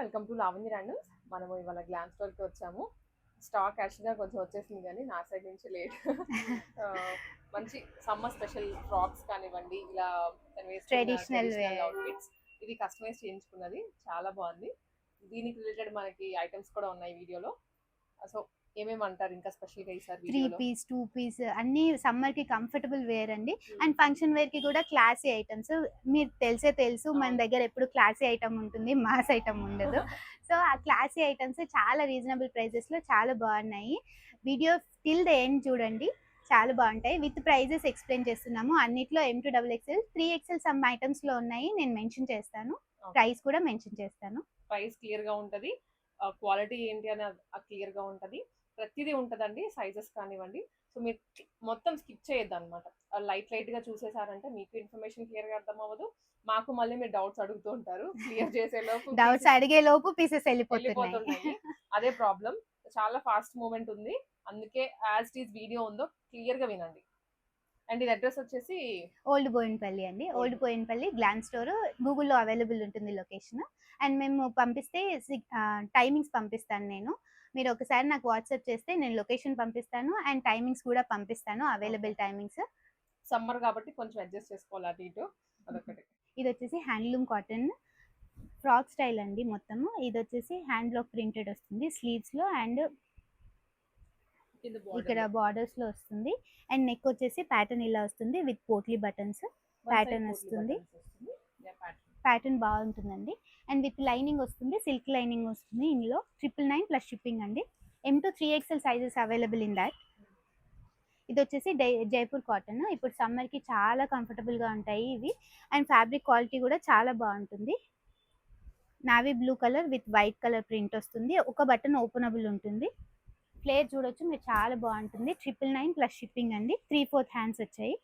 Welcome to Lavanya randoms. మనము ఇవాళ glam స్టోర్కి వచ్చాము. స్టాక్ యాక్చువల్గా కొంచెం వచ్చేసింది కానీ నా సైడ్ నుంచి లేట్. మంచి సమ్మర్ స్పెషల్ ఫ్రాక్స్ కానివ్వండి, ఇలా ట్రెడిషనల్ అవుట్ఫిట్స్, ఇది కస్టమైజ్ చేయించుకున్నది, చాలా బాగుంది. దీనికి రిలేటెడ్ మనకి ఐటమ్స్ కూడా ఉన్నాయి వీడియోలో. సో ఏమేమి అంటారు ఇంకా స్పెషల్ గా ఈసారి 3 పీస్ 2 పీస్ అన్ని సమ్మర్ కి కంఫర్టబుల్ వేర్ అండి. అండ్ ఫంక్షన్ వేర్ కి కూడా క్లాసీ ఐటమ్స్. మీరు తెలుసు మన దగ్గర ఎప్పుడు క్లాసీ ఐటమ్ ఉంటుంది, మాస్ ఐటమ్ ఉండదు. సో ఆ క్లాసీ ఐటమ్స్ చాలా రీజనబుల్ ప్రైజెస్ లో చాలా బాగున్నాయి. వీడియో టిల్ ద ఎండ్ చూడండి, చాలా బాగుంటాయి. విత్ ప్రైజెస్ ఎక్స్ప్లెయిన్ చేస్తున్నాము. అన్నిట్లో M2XXL 3XL సమ్ ఐటమ్స్ లో ఉన్నాయి, నేను మెన్షన్ చేస్తాను. ప్రైస్ కూడా మెన్షన్ చేస్తాను. ప్రైస్ క్లియర్ గా ఉంటది, క్వాలిటీ ఏంటి అని క్లియర్ గా ఉంటది, ప్రతిదీ ఉంటదండి. సైజెస్ కానివ్వండి. సో మీరు మొత్తం స్కిప్ చేయొద్దు అనమాట. లైట్ గా చూసేసారంటే మీకు ఇన్ఫర్మేషన్ క్లియర్ గా అర్థం అవ్వదు, మాకు మళ్ళీ మీరు డౌట్స్ అడుగుతూ ఉంటారు. క్లియర్ చేసే లోపు డౌట్స్ అడిగే లోపు పీసెస్ వెళ్ళిపోతున్నాయి. అదే ప్రాబ్లం. చాలా ఫాస్ట్ మూమెంట్ ఉంది, అందుకే యాజ్ ఇట్ ఈస్ వీడియో ఉందో క్లియర్ గా వినండి. అండ్ ఇది అడ్రస్ వచ్చేసి ఓల్డ్ బోయిన్పల్లి అండి. ఓల్డ్ బోయిన్పల్లి గ్లామ్ స్టోర్ గూగుల్లో అవైలబుల్ ఉంటుంది లొకేషన్. అండ్ మేము పంపిస్తే టైమింగ్స్ పంపిస్తాను నేను. మీరు ఒకసారి నాకు వాట్సాప్ చేస్తే నేను లొకేషన్ పంపిస్తాను అండ్ టైమింగ్స్ కూడా పంపిస్తాను, అవైలబుల్ టైమింగ్స్. సమ్మర్ కాబట్టి కొంచెం అడ్జస్ట్ చేసుకోవాలి అటు ఇటు. అదొకటి. ఇది వచ్చేసి హ్యాండ్లూమ్ కాటన్ ఫ్రాక్ స్టైల్ అండి మొత్తము. ఇది వచ్చేసి హ్యాండ్ బ్లాక్ ప్రింటెడ్ వస్తుంది స్లీవ్స్ లో, అండ్ ఇక్కడ బార్డర్స్ లో వస్తుంది. అండ్ నెక్ వచ్చేసి ప్యాటర్న్ ఇలా వస్తుంది విత్ పోట్లీ బటన్స్ ప్యాటర్న్ వస్తుంది. ప్యాటర్న్ బాగుంటుందండి. అండ్ విత్ లైనింగ్ వస్తుంది, సిల్క్ లైనింగ్ వస్తుంది. ఇందులో 999 ప్లస్ షిప్పింగ్ అండి. M2 3XL sizes available in that. ఇది వచ్చేసి జైపూర్ కాటన్. ఇప్పుడు సమ్మర్ కి చాలా కంఫర్టబుల్ గా ఉంటాయి ఇవి. అండ్ ఫ్యాబ్రిక్ క్వాలిటీ కూడా చాలా బాగుంటుంది. Navy blue colour with white colour print వస్తుంది. ఒక బటన్ ఓపెనబుల్ ఉంటుంది. ఫ్లేర్ చూడొచ్చు మీరు, చాలా బాగుంటుంది. 999 ప్లస్ షిప్పింగ్ అండి. 3/4 హ్యాండ్స్ వచ్చాయి.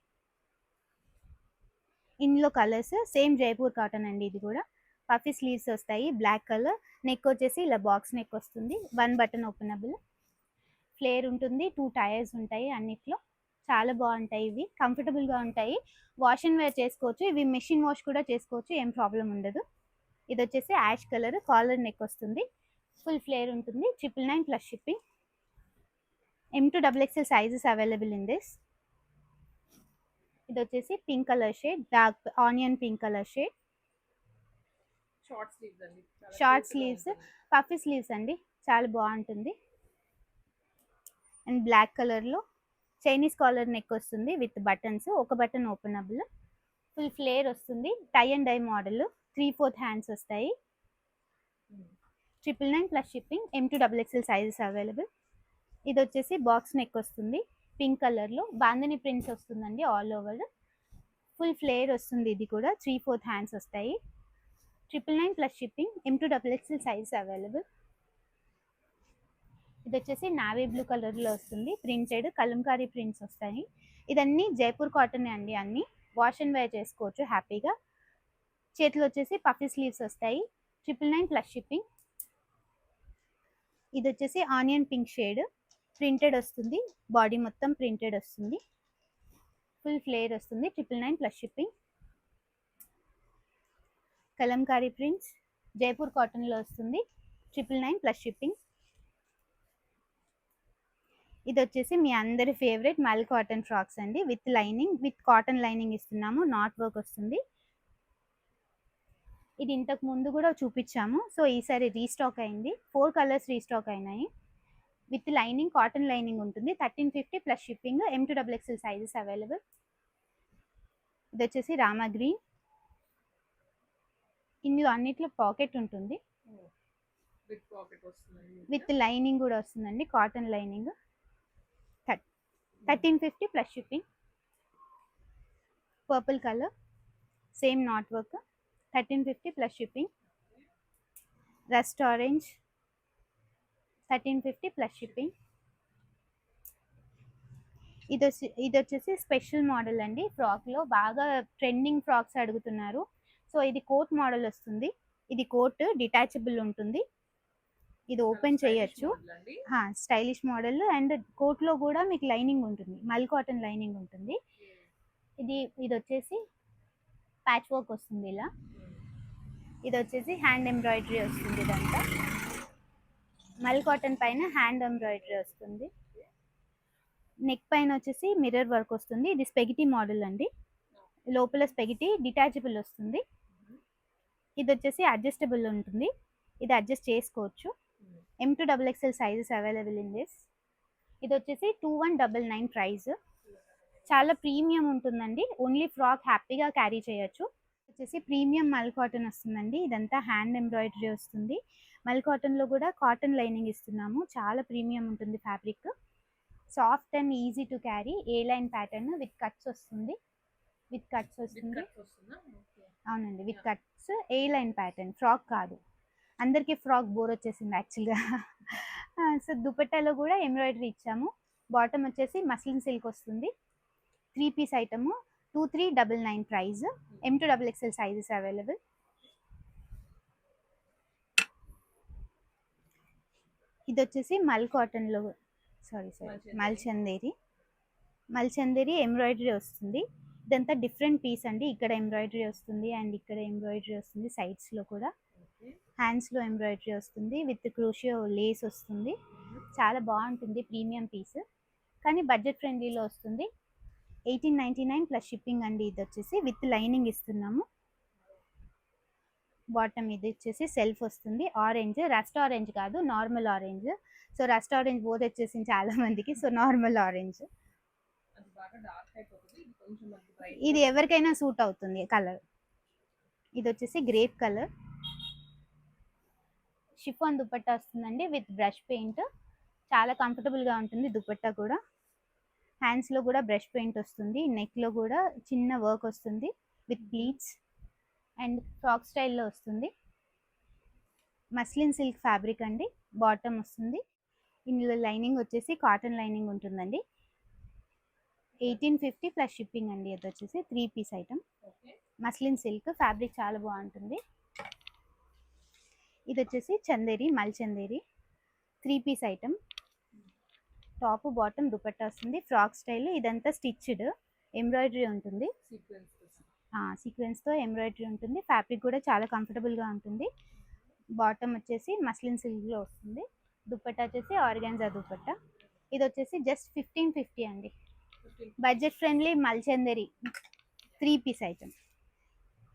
ఇందులో కలర్స్ సేమ్ జైపూర్ కాటన్ అండి. ఇది కూడా పఫీ స్లీవ్స్ వస్తాయి, బ్లాక్ కలర్. నెక్ వచ్చేసి ఇలా బాక్స్ నెక్ వస్తుంది, 1 బటన్ ఓపెనబుల్. ఫ్లేర్ ఉంటుంది, 2 టైర్స్ ఉంటాయి అన్నిట్లో. చాలా బాగుంటాయి ఇవి, కంఫర్టబుల్గా ఉంటాయి. వాష్ అండ్ వేర్ చేసుకోవచ్చు, ఇవి మెషిన్ వాష్ కూడా చేసుకోవచ్చు, ఏం ప్రాబ్లం ఉండదు. ఇది వచ్చేసి యాష్ కలర్, కాలర్ నెక్ వస్తుంది, ఫుల్ ఫ్లేర్ ఉంటుంది. 999 plus shipping. M2XXL sizes available in this. ఇది వచ్చేసి pink colour shade, dark onion pink colour shade. Short sleeves, puffy sleeves అండి, చాలా బాగుంటుంది. అండ్ బ్లాక్ కలర్లో చైనీస్ కాలర్ నెక్ వస్తుంది విత్ బటన్స్, ఒక బటన్ ఓపెనబుల్. ఫుల్ ఫ్లేర్ వస్తుంది, tie and dye model, 3/4 hands వస్తాయి. 999 plus shipping. M2XXL sizes available. ఇది వచ్చేసి బాక్స్ నెక్ వస్తుంది, పింక్ కలర్లో బాందని ప్రింట్స్ వస్తుందండి ఆల్ ఓవర్. ఫుల్ ఫ్లేర్ వస్తుంది, ఇది కూడా 3/4 హ్యాండ్స్ వస్తాయి. 999 plus shipping. M2XXL sizes available. ఇది వచ్చేసి నావీ బ్లూ కలర్లో వస్తుంది, ప్రింటెడ్ కలంకారీ ప్రింట్స్ వస్తాయి. ఇదన్నీ జైపూర్ కాటన్ అండి, అన్ని వాష్ అండ్ వేర్ చేసుకోవచ్చు హ్యాపీగా. చేతులు వచ్చేసి పఫీ స్లీవ్స్ వస్తాయి. 999 ప్లస్ షిప్పింగ్. ఇది వచ్చేసి ఆనియన్ పింక్ షేడ్, ప్రింటెడ్ వస్తుంది, బాడీ మొత్తం ప్రింటెడ్ వస్తుంది, ఫుల్ ఫ్లేర్ వస్తుంది. 999 plus shipping. Kalamkari prints Jaipur కాటన్లో వస్తుంది, 999 ప్లస్ షిప్పింగ్. ఇది వచ్చేసి మీ అందరి ఫేవరెట్ మల్ కాటన్ ఫ్రాక్స్ అండి, with lining, with cotton lining ఇస్తున్నాము, నాట్ వర్క్ వస్తుంది. ఇది ఇంతకు ముందు కూడా చూపించాము, సో ఈసారి రీస్టాక్ అయింది. 4 కలర్స్ రీస్టాక్ అయినాయి. విత్ లైనింగ్, కాటన్ లైనింగ్ ఉంటుంది. 1350 plus shipping. M2XXL sizes available. ఇది వచ్చేసి రామా గ్రీన్. ఇందులో అన్నిట్లో పాకెట్ ఉంటుంది, విత్ లైనింగ్ కూడా వస్తుందండి, cotton lining. 1350 plus shipping. Purple colour, same not work, 1350 plus shipping. Rust orange, 1350 plus shipping. ఇది వచ్చేసి స్పెషల్ మోడల్ అండి, ఫ్రాక్లో బాగా ట్రెండింగ్ ఫ్రాక్స్ అడుగుతున్నారు. సో ఇది కోట్ మోడల్ వస్తుంది. ఇది కోట్ డిటాచబుల్ ఉంటుంది, ఇది ఓపెన్ చేయొచ్చు, స్టైలిష్ మోడల్. అండ్ కోట్లో కూడా మీకు లైనింగ్ ఉంటుంది, మల్ కాటన్ లైనింగ్ ఉంటుంది. ఇది వచ్చేసి ప్యాచ్ వర్క్ వస్తుంది ఇలా. ఇది వచ్చేసి హ్యాండ్ ఎంబ్రాయిడరీ వస్తుంది. ఇదంతా మల్ కాటన్ పైన హ్యాండ్ ఎంబ్రాయిడరీ వస్తుంది. నెక్ పైన వచ్చేసి మిర్రర్ వర్క్ వస్తుంది. ఇది స్పెగిటీ మోడల్ అండి. లోపల స్పెగిటీ డిటాచబుల్ వస్తుంది. ఇది వచ్చేసి అడ్జస్టబుల్ ఉంటుంది. ఇది అడ్జస్ట్ చేసుకోవచ్చు. M2XXL sizes available in this. ఇది వచ్చేసి 2199 ప్రైస్. చాలా ప్రీమియం ఉంటుందండి. ఓన్లీ ఫ్రాక్ హ్యాపీగా క్యారీ చేయొచ్చు. వచ్చేసి ప్రీమియం మల్ కాటన్ వస్తుందండి. ఇదంతా హ్యాండ్ ఎంబ్రాయిడరీ వస్తుంది. మల్ కాటన్లో కూడా కాటన్ లైనింగ్ ఇస్తున్నాము. చాలా ప్రీమియం ఉంటుంది fabric. Soft and easy to carry. A line pattern with cuts వస్తుంది. విత్ కట్స్ వస్తుంది. అవునండి, with cuts. A line pattern, frock కాదు. అందరికీ ఫ్రాక్ బోర్ వచ్చేసింది యాక్చువల్గా. సో దుపట్టాలో కూడా ఎంబ్రాయిడరీ ఇచ్చాము. బాటమ్ వచ్చేసి మస్లిన్ సిల్క్ వస్తుంది. 3 piece item 2399 price. M2XXL sizes available. ఇది వచ్చేసి మల్ కాటన్లో మల్ చందేరి ఎంబ్రాయిడరీ వస్తుంది. ఇదంతా డిఫరెంట్ పీస్ అండి. ఇక్కడ ఎంబ్రాయిడరీ వస్తుంది అండ్ ఇక్కడ ఎంబ్రాయిడరీ వస్తుంది. సైడ్స్లో కూడా హ్యాండ్స్లో ఎంబ్రాయిడరీ వస్తుంది. విత్ క్రోషియో లేస్ వస్తుంది. చాలా బాగుంటుంది. ప్రీమియం పీస్ కానీ బడ్జెట్ ఫ్రెండ్లీలో వస్తుంది. 1899 ప్లస్ షిప్పింగ్ అండి. ఇది వచ్చేసి విత్ లైనింగ్ ఇస్తున్నాము. బాటమ్ ఇది వచ్చేసి సెల్ఫ్ వస్తుంది. ఆరెంజ్, రస్ట్ ఆరెంజ్ కాదు, normal orange. So rust orange both వచ్చేసింది చాలా మందికి. So normal orange. ఇది ఎవరికైనా సూట్ అవుతుంది కలర్. ఇది వచ్చేసి గ్రేప్ కలర్. షిఫాన్ దుపట్టా వస్తుందండి విత్ బ్రష్ పెయింట్. చాలా కంఫర్టబుల్గా ఉంటుంది దుపట్టా కూడా. హ్యాండ్స్లో కూడా బ్రష్ పెయింట్ వస్తుంది. నెక్లో కూడా చిన్న వర్క్ వస్తుంది విత్ ప్లీట్స్ అండ్ ఫ్రాక్ స్టైల్లో వస్తుంది. మస్లిన్ సిల్క్ ఫ్యాబ్రిక్ అండి. బాటమ్ వస్తుంది. ఇందులో లైనింగ్ వచ్చేసి కాటన్ లైనింగ్ ఉంటుందండి. 1850 ప్లస్ షిప్పింగ్ అండి. అది వచ్చేసి 3 piece item. Muslin silk fabric చాలా బాగుంటుంది. ఇది వచ్చేసి Chanderi, mul Chanderi 3 piece item. Top bottom dupatta వస్తుంది. Frock style. ఇదంతా స్టిచ్డ్ ఎంబ్రాయిడరీ ఉంటుంది. సీక్వెన్స్తో ఎంబ్రాయిడరీ ఉంటుంది. ఫ్యాబ్రిక్ కూడా చాలా కంఫర్టబుల్గా ఉంటుంది. బాటమ్ వచ్చేసి మస్లిన్ సిల్క్లో వస్తుంది. దుపట్టా వచ్చేసి ఆర్గాన్జా దుపట్టా. ఇది వచ్చేసి జస్ట్ 1550 అండి. Budget friendly Mul Chanderi 3 piece item.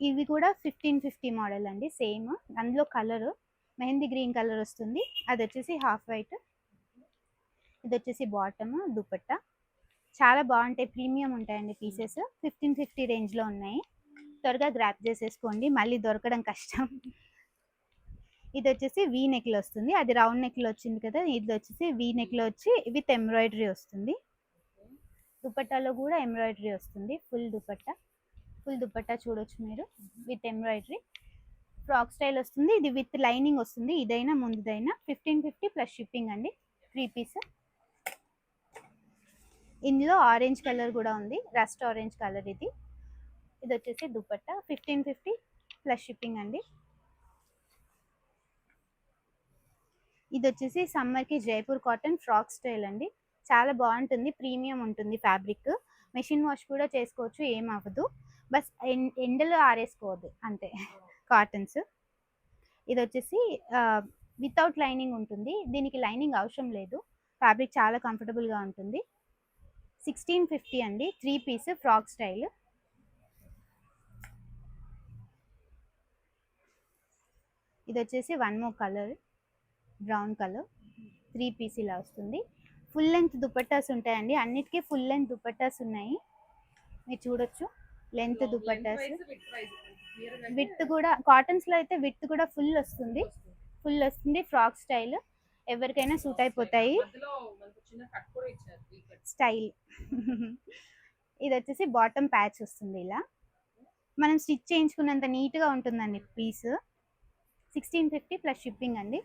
ఇవి కూడా 1550 మోడల్ అండి. సేమ్ అందులో కలర్ మెహందీ గ్రీన్ కలర్ వస్తుంది. అది వచ్చేసి హాఫ్ వైట్. ఇది వచ్చేసి బాటమ్ దుపట్టా. చాలా బాగుంటాయి. ప్రీమియం ఉంటాయండి పీసెస్. 1550 రేంజ్లో ఉన్నాయి. త్వరగా గ్రాప్ చేసేసుకోండి, మళ్ళీ దొరకడం కష్టం. ఇది వచ్చేసి వీ నెక్లో వస్తుంది. అది రౌండ్ నెక్లో వచ్చింది కదా. ఇది వచ్చేసి వీ నెక్లో వచ్చి విత్ ఎంబ్రాయిడరీ వస్తుంది. దుపట్టాలో కూడా ఎంబ్రాయిడరీ వస్తుంది. ఫుల్ దుపట్టా చూడొచ్చు మీరు విత్ ఎంబ్రాయిడరీ. ఫ్రాక్ స్టైల్ వస్తుంది. ఇది విత్ లైనింగ్ వస్తుంది. ఇదైనా ముందుదైనా 1550 ప్లస్ షిప్పింగ్ అండి. 3 పీస్. ఇందులో ఆరెంజ్ కలర్ కూడా ఉంది. రస్ట్ ఆరెంజ్ కలర్ ఇది. ఇది వచ్చేసి దుపట్టా 1550 ప్లస్ షిప్పింగ్ అండి. ఇది వచ్చేసి సమ్మర్కి జైపూర్ కాటన్ ఫ్రాక్ స్టైల్ అండి. చాలా బాగుంటుంది. ప్రీమియం ఉంటుంది ఫ్యాబ్రిక్. మెషిన్ వాష్ కూడా చేసుకోవచ్చు, ఏం అవ్వదు. బస్ ఎండలో ఆరేసుకోవద్దు అంతే కాటన్స్. ఇది వచ్చేసి వితౌట్ లైనింగ్ ఉంటుంది. దీనికి లైనింగ్ అవసరం లేదు. ఫ్యాబ్రిక్ చాలా కంఫర్టబుల్గా ఉంటుంది. 1650 అండి. 3 పీస్ ఫ్రాక్ స్టైల్. ఇది వచ్చేసి one more colour, brown colour. 3 piece ఇలా వస్తుంది. ఫుల్ లెంత్ దుపట్టాస్ ఉంటాయండి. అన్నిటికీ ఫుల్ లెంత్ దుపట్టాస్ ఉన్నాయి. మీరు చూడొచ్చు లెంత్ దుపట్టాస్. విత్ కూడా కాటన్స్లో అయితే విత్ కూడా ఫుల్ వస్తుంది. Frock style. ఎవరికైనా సూట్ అయిపోతాయి. స్టైల్. ఇది వచ్చేసి బాటమ్ ప్యాచ్ వస్తుంది. ఇలా మనం స్టిచ్ చేయించుకున్నంత నీట్గా ఉంటుందండి పీస్. 1650 ప్లస్ షిప్పింగ్ అండి.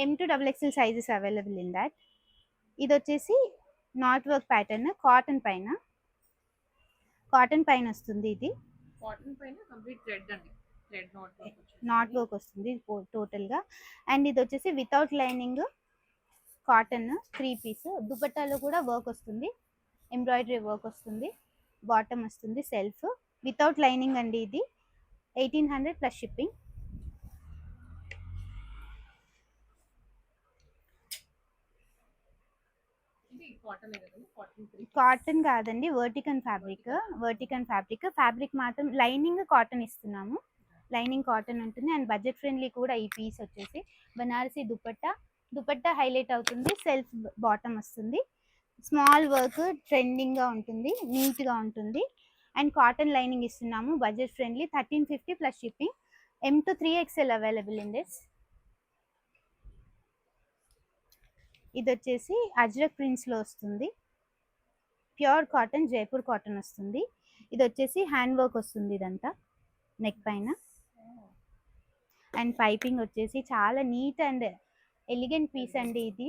M2XXL sizes available in that. ఇది వచ్చేసి నాట్ వర్క్ ప్యాటర్న్. కాటన్ పైన వస్తుంది. ఇది నాట్ వర్క్ వస్తుంది టోటల్గా. అండ్ ఇది వచ్చేసి వితౌట్ లైనింగ్ కాటన్ 3 పీస్. దుపట్టాలో కూడా వర్క్ వస్తుంది. ఎంబ్రాయిడరీ వర్క్ వస్తుంది. బాటమ్ వస్తుంది సెల్ఫ్. వితౌట్ లైనింగ్ అండి ఇది. 1800 ప్లస్ షిప్పింగ్. కాటన్ కాదండి, వర్టికన్ ఫ్యాబ్రిక్. ఫ్యాబ్రిక్ మాత్రం లైనింగ్ కాటన్ ఇస్తున్నాము, లైనింగ్ కాటన్ ఉంటుంది. అండ్ బడ్జెట్ ఫ్రెండ్లీ కూడా ఈ పీస్ వచ్చేసి. బనారసి దుపట్టా హైలైట్ అవుతుంది, సెల్ఫ్ బాటమ్ వస్తుంది, స్మాల్ వర్క్ ట్రెండింగ్గా ఉంటుంది, నీట్గా ఉంటుంది. అండ్ కాటన్ లైనింగ్ ఇస్తున్నాము, budget friendly. 1350 plus shipping. M to 3XL available in this. ఇది వచ్చేసి అజ్రక్ ప్రింట్స్లో వస్తుంది, ప్యూర్ కాటన్, జైపూర్ కాటన్ వస్తుంది. ఇది వచ్చేసి హ్యాండ్ వర్క్ వస్తుంది ఇదంతా నెక్ పైన. అండ్ పైపింగ్ వచ్చేసి చాలా నీట్ అండ్ ఎలిగెంట్ పీస్ అండి ఇది.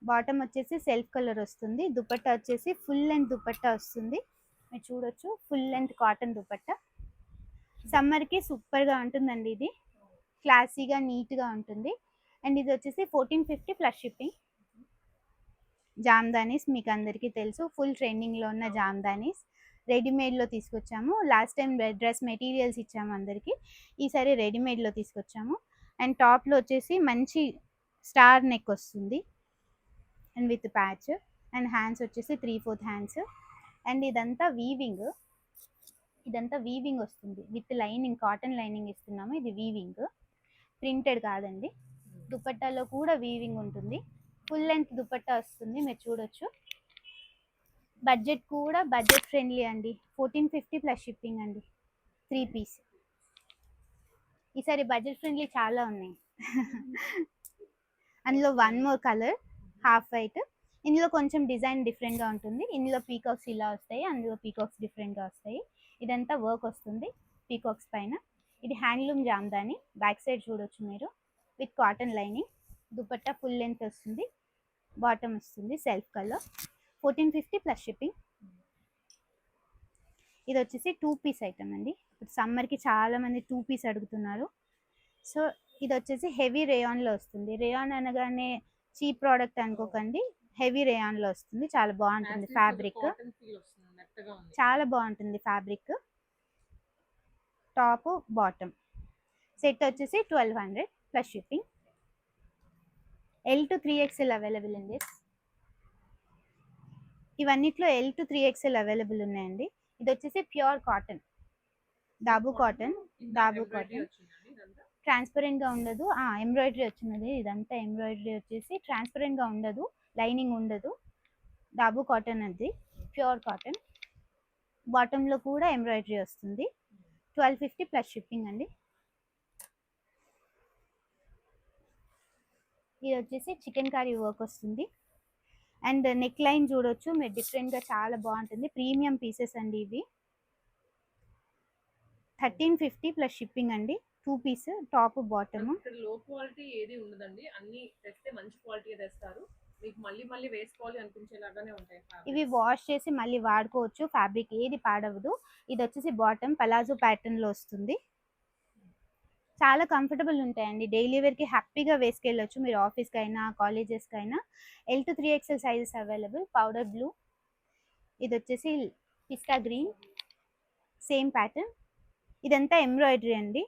బాటమ్ వచ్చేసి సెల్ఫ్ కలర్ వస్తుంది. దుపట్టా వచ్చేసి ఫుల్ లెంత్ దుపట్టా వస్తుంది, మీరు చూడొచ్చు, ఫుల్ లెంత్ కాటన్ దుపట్టా. సమ్మర్కి సూపర్గా ఉంటుందండి ఇది, క్లాసీగా నీట్గా ఉంటుంది. అండ్ ఇది వచ్చేసి 1450 ప్లస్ షిప్పింగ్. జామ్దానీస్ మీకు అందరికీ తెలుసు, ఫుల్ ట్రెండింగ్లో ఉన్న జామ్దానీస్ రెడీమేడ్లో తీసుకొచ్చాము. లాస్ట్ టైం డ్రెస్ మెటీరియల్స్ ఇచ్చాము అందరికీ, ఈసారి రెడీమేడ్లో తీసుకొచ్చాము. అండ్ టాప్లో వచ్చేసి మంచి స్టార్ నెక్ వస్తుంది and with patch. And hands వచ్చేసి 3/4 హ్యాండ్స్. అండ్ ఇదంతా వీవింగ్ వస్తుంది విత్ లైనింగ్, కాటన్ లైనింగ్ ఇస్తున్నాము. ఇది వీవింగ్, ప్రింటెడ్ కాదండి. దుపట్టాలో కూడా వీవింగ్ ఉంటుంది, ఫుల్ లెంత్ దుపట్టా వస్తుంది, మీరు చూడొచ్చు. బడ్జెట్ కూడా బడ్జెట్ ఫ్రెండ్లీ అండి, 1450 ప్లస్ షిప్పింగ్ అండి, 3 పీస్. ఈసారి బడ్జెట్ ఫ్రెండ్లీ చాలా ఉన్నాయి. అందులో one more colour half white. ఇందులో కొంచెం డిజైన్ డిఫరెంట్గా ఉంటుంది. ఇందులో పీకాక్స్ ఇలా వస్తాయి, అందులో పీకాక్స్ డిఫరెంట్గా వస్తాయి. ఇదంతా వర్క్ వస్తుంది పీకాక్స్ పైన. ఇది హ్యాండ్లూమ్ జామ్దాని, బ్యాక్ సైడ్ చూడొచ్చు మీరు, with cotton lining. Dupatta full length వస్తుంది, బాటమ్ వస్తుంది సెల్ఫ్ కలర్. 1450 plus shipping. ఇది వచ్చేసి 2 పీస్ ఐటమ్ అండి, ఇప్పుడు సమ్మర్కి చాలా మంది 2 పీస్ అడుగుతున్నారు. సో ఇది వచ్చేసి హెవీ రేయాన్లో వస్తుంది. రేయాన్ అనగానే చీప్ ప్రోడక్ట్ అనుకోకండి, హెవీ రేయాన్లో వస్తుంది, చాలా బాగుంటుంది ఫ్యాబ్రిక్, చాలా బాగుంటుంది ఫ్యాబ్రిక్. టాప్ బాటమ్ సెట్ వచ్చేసి 1200 plus shipping. L to 3XL available in this. ఇవన్నిట్లో L to 3XL అవైలబుల్ ఉన్నాయండి. ఇది వచ్చేసి ప్యూర్ కాటన్, దాబు కాటన్ ట్రాన్స్పరెంట్గా ఉండదు. ఎంబ్రాయిడరీ వచ్చినది, ఇదంతా ఎంబ్రాయిడరీ వచ్చేసి ట్రాన్స్పరెంట్గా ఉండదు, లైనింగ్ ఉండదు. దాబు కాటన్ అది ప్యూర్ కాటన్. బాటంలో కూడా ఎంబ్రాయిడరీ వస్తుంది. 1250 ప్లస్ షిప్పింగ్ అండి. ఇది వచ్చేసి చికెన్ కర్రీ వర్క్ వస్తుంది. అండ్ నెక్ లైన్ చూడొచ్చు మీరు, డిఫరెంట్గా చాలా బాగుంటుంది. ప్రీమియం పీసెస్ అండి ఇవి. 1350 ప్లస్ షిప్పింగ్ అండి, 2 పీస్ టాప్ బాటమ్. లో క్వాలిటీ ఏది ఉండదండి, అన్ని తెస్తే మంచి క్వాలిటీ తెస్తారు, మీకు మళ్ళీ మళ్ళీ వేసుకోవాలి అనిపించేలాగానే ఉంటాయి. ఇవి వాష్ చేసి మళ్ళీ వాడుకోవచ్చు, ఫ్యాబ్రిక్ ఏది పాడవదు. ఇది వచ్చేసి బాటమ్ పలాజో ప్యాటర్న్లో వస్తుంది, చాలా కంఫర్టబుల్ ఉంటాయండి. డైలీ వేర్కి హ్యాపీగా వేసుకెళ్ళొచ్చు మీరు, ఆఫీస్కి అయినా కాలేజెస్కి అయినా. L to 3XL sizes available. Powder blue, ఇది వచ్చేసి పిస్తా గ్రీన్, సేమ్ ప్యాటర్న్. ఇదంతా ఎంబ్రాయిడరీ అండి,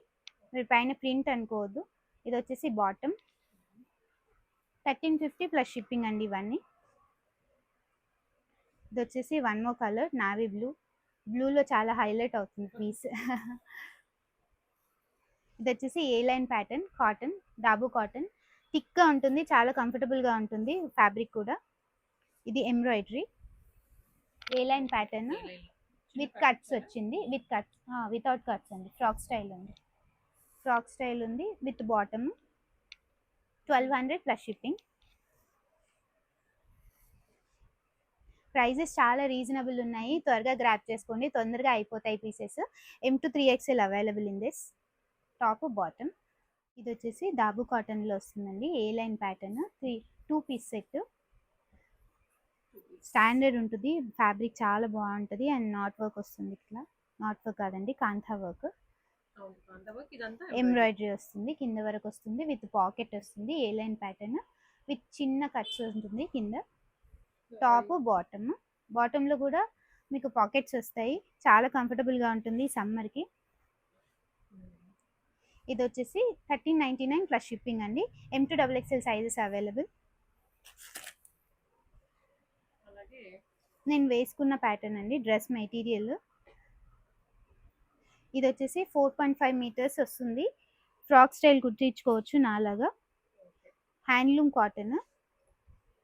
మీరు పైన ప్రింట్ అనుకోవద్దు. ఇది వచ్చేసి బాటమ్. 1350 ప్లస్ షిప్పింగ్ అండి ఇవన్నీ. ఇది వచ్చేసి వన్ మోర్ కలర్ నావీ బ్లూలో చాలా హైలైట్ అవుతుంది పీస్. ఇది వచ్చేసి A line pattern, cotton, dabu cotton, థిక్గా ఉంటుంది, చాలా కంఫర్టబుల్గా ఉంటుంది ఫ్యాబ్రిక్ కూడా. ఇది embroidery A line pattern with cuts వచ్చింది, వితౌట్ కట్స్ అండి, ఫ్రాక్ స్టైల్ ఉంది with bottom. 1200 plus shipping. Prices చాలా రీజనబుల్ ఉన్నాయి, త్వరగా గ్రాప్ చేసుకోండి, తొందరగా అయిపోతాయి pieces. M to 3XL available in this. Top bottom. ఇది వచ్చేసి దాబు కాటన్లో వస్తుందండి, ఏ line pattern, 2 piece set. Standard ఉంటుంది, ఫ్యాబ్రిక్ చాలా బాగుంటుంది. అండ్ నాట్ వర్క్ వస్తుంది, ఇట్లా నాట్ వర్క్ కాదండి కాంతా వర్క్, ఎంబ్రాయిడరీ వస్తుంది, కింద వరకు వస్తుంది, విత్ పాకెట్ వస్తుంది. ఏ లైన్ ప్యాటర్న్ విత్ చిన్న కట్స్ ఉంటుంది కింద. టాప్ బాటంలో కూడా మీకు పాకెట్స్ వస్తాయి, చాలా కంఫర్టబుల్గా ఉంటుంది సమ్మర్కి. ఇది వచ్చేసి 1399 ప్లస్ షిప్పింగ్ అండి. M2XXL sizes available. అలాగే నేను వేసుకున్న ప్యాటర్న్ అండి, డ్రెస్ మెటీరియల్. ఇది వచ్చేసి 4.5 మీటర్స్ వస్తుంది. ఫ్రాక్ స్టైల్ కుట్టించుకోవచ్చు నాలాగా. Handloom cotton.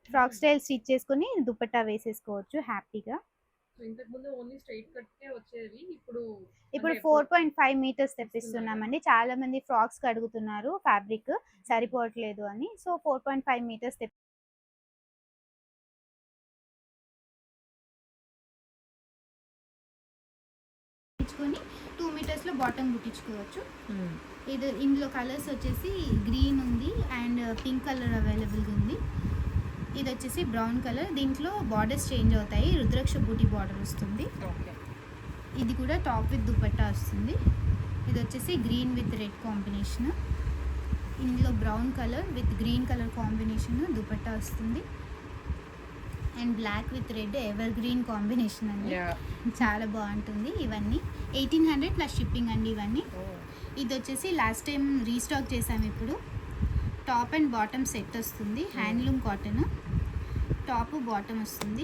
Frock style stitch చేసుకొని దుపట్టా వేసేసుకోవచ్చు హ్యాపీగా. ఇంతకు ముందు ఓన్లీ స్ట్రైట్ కట్కే వచ్చేవి, ఇప్పుడు 4.5 మీటర్స్ తెప్పిస్తున్నామండి. చాలా మంది ఫ్రాక్స్ అడుగుతున్నారు ఫ్యాబ్రిక్ సరిపోవట్లేదు అని. సో 4.5 మీటర్స్ తెప్పించుకొని 2 మీటర్స్ లో బాటమ్ కుట్టించుకోవచ్చు. ఇది ఇందులో కలర్స్ వచ్చేసి గ్రీన్ ఉంది అండ్ పింక్ కలర్ అవైలబుల్గా ఉంది. ఇది వచ్చేసి బ్రౌన్ కలర్. దీంట్లో బార్డర్స్ చేంజ్ అవుతాయి. రుద్రాక్ష బూటీ బార్డర్ వస్తుంది. ఇది కూడా టాప్ విత్ దుపట్టా వస్తుంది. ఇది వచ్చేసి గ్రీన్ విత్ రెడ్ కాంబినేషన్. ఇందులో brown colour with green colour combination dupatta వస్తుంది. And black with red evergreen combination అండి. చాలా బాగుంటుంది. ఇవన్నీ 1800 ప్లస్ షిప్పింగ్ అండి ఇవన్నీ. ఇది వచ్చేసి లాస్ట్ టైం రీస్టాక్ చేసాము. ఇప్పుడు టాప్ అండ్ బాటమ్ సెట్ వస్తుంది. హ్యాండ్లూమ్ కాటన్ టాప్ బాటమ్ వస్తుంది.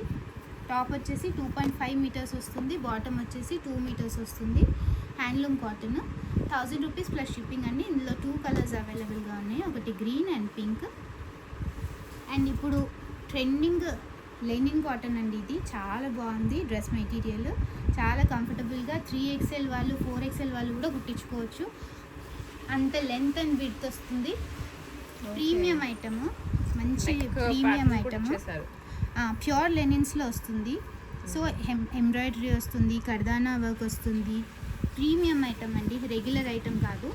టాప్ వచ్చేసి 2.5 మీటర్స్ వస్తుంది. బాటమ్ వచ్చేసి 2 మీటర్స్ వస్తుంది. Handloom cotton 1000 rupees plus shipping అండి. ఇందులో 2 కలర్స్ అవైలబుల్గా ఉన్నాయి. ఒకటి గ్రీన్ అండ్ పింక్. అండ్ ఇప్పుడు ట్రెండింగ్ లెనిన్ కాటన్ అండి. ఇది చాలా బాగుంది. డ్రెస్ మెటీరియల్ చాలా కంఫర్టబుల్గా 3XL వాళ్ళు 4XL వాళ్ళు కూడా కుట్టించుకోవచ్చు. అంత లెంత్ అండ్ విడ్త్ వస్తుంది. ప్రీమియం ఐటమ్, మంచి ప్రీమియం ఐటమ్. ప్యూర్ లెనిన్స్లో వస్తుంది. సో ఎంబ్రాయిడరీ వస్తుంది, కర్దానా వర్క్ వస్తుంది. ప్రీమియం ఐటమ్ అండి, రెగ్యులర్ ఐటమ్ కాదు.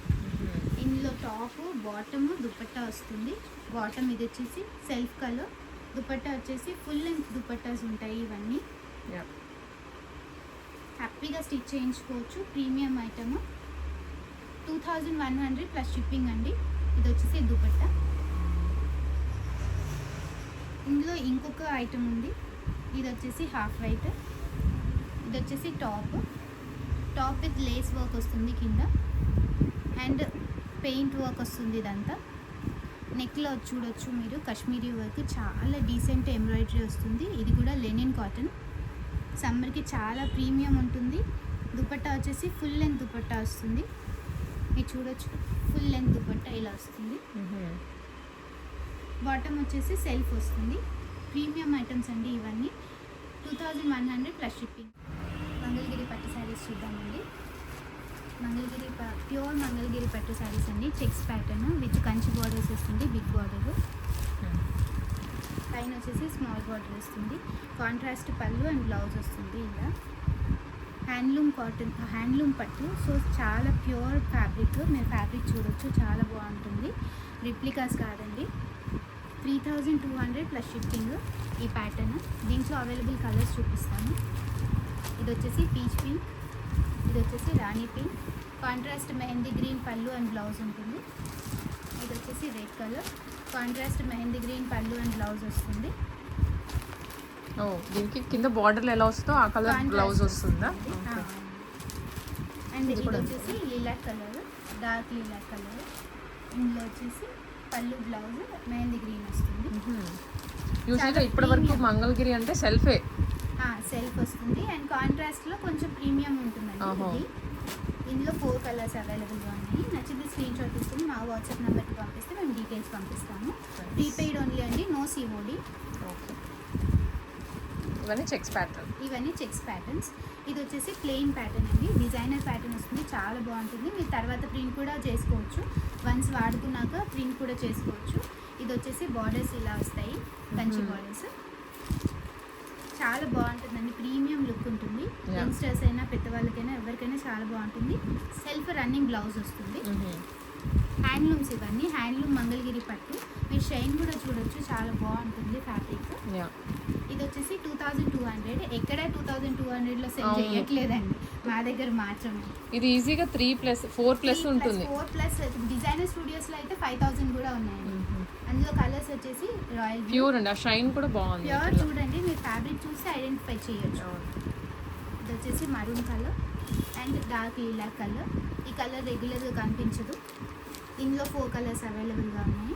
ఇందులో టాప్ బాటమ్ దుపట్టా వస్తుంది. బాటమ్ ఇది వచ్చేసి సెల్ఫ్ కలర్. దుపట్టా వచ్చేసి ఫుల్ లెంత్ దుపట్టాస్ ఉంటాయి. ఇవన్నీ హ్యాపీగా స్టిచ్ చేయించుకోవచ్చు. ప్రీమియం ఐటమ్ 2100 ప్లస్ షిప్పింగ్ అండి. ఇది వచ్చేసి దుపట్టా. ఇందులో ఇంకొక ఐటమ్ ఉంది. ఇది వచ్చేసి హాఫ్ వైట్. ఇది వచ్చేసి టాప్ విత్ లేస్ వర్క్ వస్తుంది కింద అండ్ పెయింట్ వర్క్ వస్తుంది. ఇదంతా నెక్లో చూడొచ్చు మీరు, కాశ్మీరీ వర్క్ చాలా డీసెంట్ ఎంబ్రాయిడరీ వస్తుంది. ఇది కూడా లెనిన్ కాటన్. సమ్మర్కి చాలా ప్రీమియం ఉంటుంది. దుపట్టా వచ్చేసి ఫుల్ లెంత్ దుపట్టా వస్తుంది. మీరు చూడొచ్చు, ఫుల్ లెంత్ దుపట్టా ఇలా వస్తుంది. బాటమ్ వచ్చేసి సెల్ఫ్ వస్తుంది. ప్రీమియం ఐటమ్స్ అండి ఇవన్నీ. 2100 ప్లస్ షిప్పింగ్. మంగళగిరి పట్టు శారీస్ చూద్దామండి. మంగళగిరి ప్యూర్ మంగళగిరి పట్టు శారీస్ అండి. Checks pattern with Kanchi borders వస్తుంది. బిగ్ బార్డర్ పైన వచ్చేసి స్మాల్ బార్డర్ వస్తుంది. కాంట్రాస్ట్ పళ్ళు అండ్ బ్లౌజ్ వస్తుంది. ఇలా హ్యాండ్లూమ్ కాటన్, హ్యాండ్లూమ్ పట్టు. సో చాలా ప్యూర్ ఫ్యాబ్రిక్. మీరు ఫ్యాబ్రిక్ చూడొచ్చు, చాలా బాగుంటుంది. రిప్లికాస్ కాదండి. 3200 ప్లస్ షిప్పింగ్ ఈ ప్యాటర్న్. దీంట్లో అవైలబుల్ కలర్స్ చూపిస్తాను. ఇది వచ్చేసి పీచ్ పింక్, ఇది వచ్చేసి రాణి పింక్. కాంట్రాస్ట్ మెహందీ గ్రీన్ పళ్ళు అండ్ బ్లౌజ్ ఉంటుంది. ఇది వచ్చేసి red colour. Contrast mehndi green పళ్ళు అండ్ బ్లౌజ్ వస్తుంది. దీనికి కింద బార్డర్ ఎలా వస్తుందో ఆ కలర్ బ్లౌజ్ వస్తుందా? అండ్ ఇది వచ్చేసి lilac colour, dark lilac colour. ఇందులో వచ్చేసి పళ్ళు బ్లౌజ్ మెహందీ గ్రీన్ వస్తుంది. యూజువల్గా ఇప్పటి వరకు మంగళగిరి అంటే సెల్ఫే, సెల్ఫ్ వస్తుంది అండ్ కాంట్రాస్ట్లో కొంచెం ప్రీమియం ఉంటుందండి. ఇది ఇందులో 4 కలర్స్ అవైలబుల్గా ఉన్నాయి. నచ్చితే స్క్రీన్ షాట్ తీసుకుని మా వాట్సాప్ నెంబర్కి పంపిస్తే మేము డీటెయిల్స్ పంపిస్తాము. ప్రీపెయిడ్ ఓన్లీ అండి, నో సిఓడి. ఇవన్నీ చెక్స్ ప్యాటర్న్. ఇవన్నీ చెక్స్ ప్యాటర్న్స్. ఇది వచ్చేసి ప్లెయిన్ ప్యాటర్న్ అండి. డిజైనర్ ప్యాటర్న్ వస్తుంది. చాలా బాగుంటుంది. మీరు తర్వాత ప్రింట్ కూడా చేసుకోవచ్చు. వన్స్ వాడుకున్నాక ప్రింట్ కూడా చేసుకోవచ్చు. ఇది వచ్చేసి బార్డర్స్ ఇలా వస్తాయి, కంచి బార్డర్స్. చాలా బాగుంటుందండి. ప్రీమియం లుక్ ఉంటుంది. యంగ్స్టర్స్ అయినా పెద్దవాళ్ళకైనా ఎవరికైనా చాలా బాగుంటుంది. సెల్ఫ్ రన్నింగ్ బ్లౌజ్ వస్తుంది. హ్యాండ్లూమ్స్ ఇవన్నీ. హ్యాండ్లూమ్ మంగళగిరి పట్టు. మీరు షైన్ కూడా చూడొచ్చు, చాలా బాగుంటుంది ఫ్యాబ్రిక్. ఇది వచ్చేసి 2200. ఎక్కడ 2200లో సెల్ చేయట్లేదండి, మా దగ్గర మాత్రమే. ఇది ఈజీగా 3+4+ ఉంటుంది. 4+ డిజైనర్ స్టూడియోస్లో అయితే 5000 కూడా ఉన్నాయండి. అందులో కలర్స్ వచ్చేసి రాయల్ ప్యూర్ అండి. ఆ షైన్ కూడా బాగుంది. ప్యూర్ చూడండి, మీరు ఫ్యాబ్రిక్ చూసి ఐడెంటిఫై చేయొచ్చు. ఇది వచ్చేసి maroon colour. And dark Leela colour. ఈ కలర్ రెగ్యులర్గా కనిపించదు. ఇందులో 4 కలర్స్ అవైలబుల్గా ఉన్నాయి.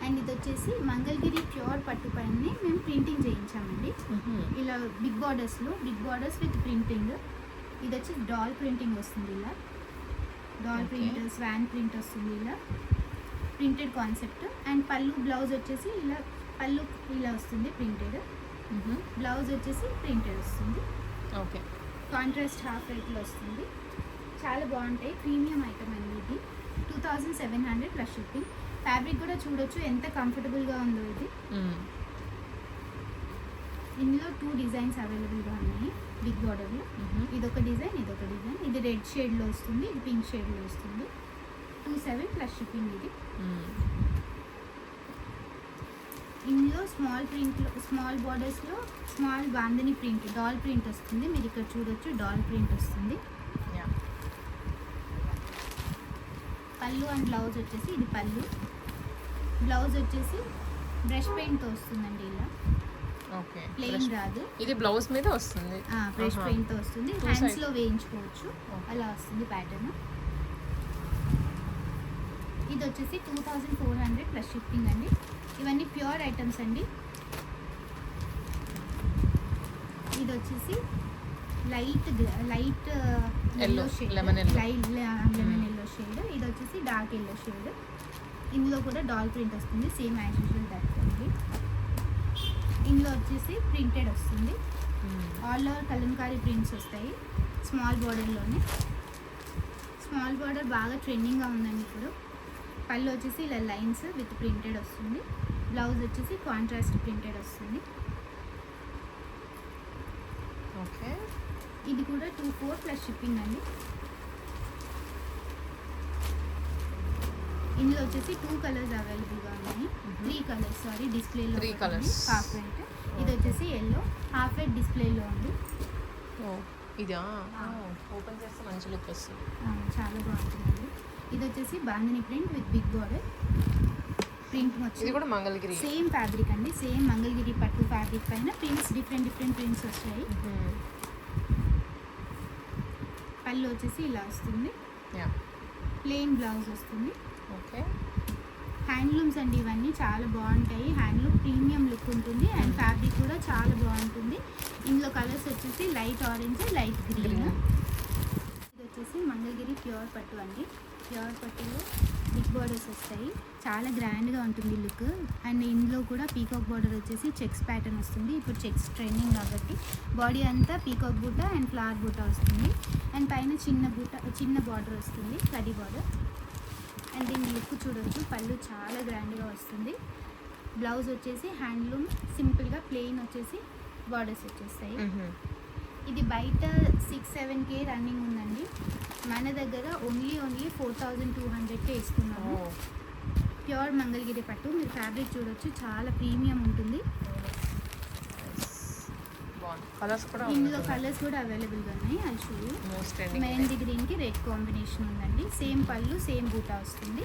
అండ్ ఇది వచ్చేసి మంగళగిరి ప్యూర్ పట్టు పైనే మేము ప్రింటింగ్ చేయించామండి. ఇలా బిగ్ బార్డర్స్ విత్ ప్రింటింగ్. ఇది వచ్చి డాల్ ప్రింటింగ్ వస్తుంది. ఇలా డాల్ ప్రింట్, స్వాన్ ప్రింట్ వస్తుంది. ఇలా ప్రింటెడ్ కాన్సెప్ట్. అండ్ పళ్ళు బ్లౌజ్ వచ్చేసి ఇలా పళ్ళు ఇలా వస్తుంది ప్రింటెడ్. బ్లౌజ్ వచ్చేసి ప్రింటెడ్ వస్తుంది. ఓకే, కాంట్రాస్ట్ హాఫ్ రేట్లో వస్తుంది. చాలా బాగుంటాయి. ప్రీమియం ఐటమ్ అండి ఇది. 2700 ప్లస్ షిప్పింగ్. ఫ్యాబ్రిక్ కూడా చూడొచ్చు ఎంత కంఫర్టబుల్గా ఉందో ఇది. ఇందులో 2 డిజైన్స్ అవైలబుల్గా ఉన్నాయి బిగ్ బార్డర్లో. ఇదొక డిజైన్, ఇదొక డిజైన్. ఇది రెడ్ షేడ్లో వస్తుంది, ఇది పింక్ షేడ్లో వస్తుంది. 27 ప్లస్ షిప్పింగ్ ఇది. ఇందులో స్మాల్ ప్రింట్లో, స్మాల్ బార్డర్స్లో small bandhani print, doll print వస్తుంది. మీరు ఇక్కడ చూడొచ్చు, డాల్ ప్రింట్ వస్తుంది. పళ్ళు అండ్ బ్లౌజ్ వచ్చేసి ఇది పళ్ళు. బ్లౌజ్ వచ్చేసి బ్రష్ పెయింట్తో వస్తుందండి. ఇలా ఓకే, ప్లెయిన్ రాదు. ఇది బ్లౌజ్ మీద వస్తుంది. బ్రష్ పెయింట్తో వస్తుంది. హ్యాండ్స్లో వేయించుకోవచ్చు. అలా వస్తుంది ప్యాటర్న్. ఇది వచ్చేసి 2400 ప్లస్ షిప్పింగ్ అండి. ఇవన్నీ ప్యూర్ ఐటమ్స్ అండి. ఇది వచ్చేసి light yellow shade, lemon yellow shade. ఇది వచ్చేసి డార్క్ ఎల్లో షేడ్. ఇందులో కూడా డాల్ ప్రింట్ వస్తుంది, సేమ్ యాజ్ యూజువల్ దట్ అండి. ఇందులో వచ్చేసి ప్రింటెడ్ వస్తుంది. ఆల్ ఓవర్ కలంకారీ ప్రింట్స్ వస్తాయి స్మాల్ బార్డర్లోనే. స్మాల్ బార్డర్ బాగా ట్రెండింగ్గా ఉందండి ఇప్పుడు. పళ్ళు వచ్చేసి ఇలా లైన్స్ విత్ ప్రింటెడ్ వస్తుంది. బ్లౌజ్ వచ్చేసి కాంట్రాస్ట్ ప్రింటెడ్ వస్తుంది. ఓకే, ఇది కూడా 24 ప్లస్ షిప్పింగ్ అండి. ఇందులో వచ్చేసి 2 కలర్స్ అవైలబుల్గా ఉన్నాయి. 3 కలర్స్, సారీ, డిస్ప్లేలో 3 కలర్స్. Half white. ఇది వచ్చేసి ఎల్లో, హాఫ్ వైట్ డిస్ప్లేలో ఉంది. ఇదా ఓపెన్ చేస్తే మంచి లుక్ వస్తుంది. చాలా బాగుంటుందండి. ఇది వచ్చేసి bandhani print with big border print వచ్చింది. ఇది కూడా మంగళగిరి సేమ్ ఫ్యాబ్రిక్ అండి. సేమ్ మంగళగిరి పట్టు ఫ్యాబ్రిక్ పైన ప్రింట్స్, డిఫరెంట్ ప్రింట్స్ వచ్చాయి. పళ్ళు వచ్చేసి ఇలా వస్తుంది. ప్లెయిన్ బ్లౌజ్ వస్తుంది. ఓకే, హ్యాండ్లూమ్స్ అండి ఇవన్నీ చాలా బాగుంటాయి. హ్యాండ్లూమ్ ప్రీమియం లుక్ ఉంటుంది. అండ్ ఫ్యాబ్రిక్ కూడా చాలా బాగుంటుంది. ఇందులో కలర్స్ వచ్చేసి లైట్ ఆరెంజ్, లైట్ గ్రీన్. ఇది వచ్చేసి మంగళగిరి ప్యూర్ పట్టు అండి. ప్యూర్ పట్టులో బిగ్ బార్డర్స్ వస్తాయి. చాలా గ్రాండ్గా ఉంటుంది లుక్. అండ్ ఇందులో కూడా పీకాక్ బార్డర్ వచ్చేసి చెక్స్ ప్యాటర్న్ వస్తుంది. ఇప్పుడు చెక్స్ ట్రెండింగ్ కాబట్టి బాడీ అంతా పీకాక్ బూట అండ్ ఫ్లవర్ బూట వస్తుంది. అండ్ పైన చిన్న బార్డర్ వస్తుంది, కడి బార్డర్. అండ్ దీని లుక్ చూడొచ్చు. పళ్ళు చాలా గ్రాండ్గా వస్తుంది. బ్లౌజ్ వచ్చేసి హ్యాండ్లూమ్ సింపుల్గా ప్లెయిన్ వచ్చేసి బార్డర్స్ వచ్చేస్తాయి. ఇది బయట 6-7K రన్నింగ్ ఉందండి. మన దగ్గర ఓన్లీ 4200కే ఇస్తున్నాము. ప్యూర్ మంగళగిరి పట్టు. మీరు ఫ్యాబ్రిక్ చూడొచ్చు, చాలా ప్రీమియం ఉంటుంది. ఇందులో కలర్స్ కూడా అవైలబుల్గా ఉన్నాయి. అది చూడు, మెహందీ గ్రీన్కి రెడ్ కాంబినేషన్ ఉందండి. సేమ్ పళ్ళు, సేమ్ బూటా వస్తుంది.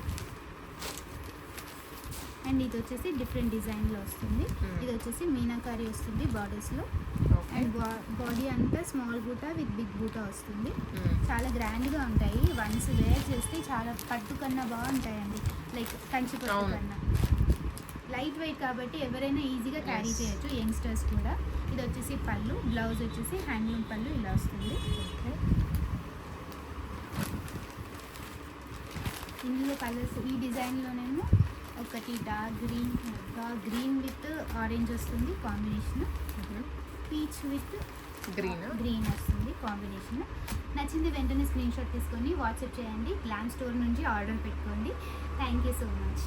అండ్ ఇది వచ్చేసి డిఫరెంట్ డిజైన్లో వస్తుంది. ఇది వచ్చేసి మీనాకారి వస్తుంది బార్డర్స్లో. అండ్ బాడీ అంతా స్మాల్ బూటా విత్ బిగ్ బూటా వస్తుంది. చాలా గ్రాండ్గా ఉంటాయి. వన్స్ వేర్ చేస్తే చాలా పట్టు కన్నా బాగుంటాయండి. లైక్ కంచి పట్టు కన్నా. లైట్ వెయిట్ కాబట్టి ఎవరైనా ఈజీగా క్యారీ చేయొచ్చు, యంగ్స్టర్స్ కూడా. ఇది వచ్చేసి పళ్ళు, బ్లౌజ్ వచ్చేసి హ్యాండ్లూమ్ పళ్ళు ఇలా వస్తుంది. ఇందులో కలర్స్ ఈ డిజైన్లోనేమో ఒకటి డార్క్ గ్రీన్ విత్ ఆరెంజ్ వస్తుంది కాంబినేషన్. పీచ్ విత్ గ్రీన్ వస్తుంది కాంబినేషన్. నచ్చింది వెంటనే స్క్రీన్ షాట్ తీసుకొని వాట్సాప్ చేయండి. గ్లామ్ స్టోర్ నుంచి ఆర్డర్ పెట్టుకోండి. Thank you so much.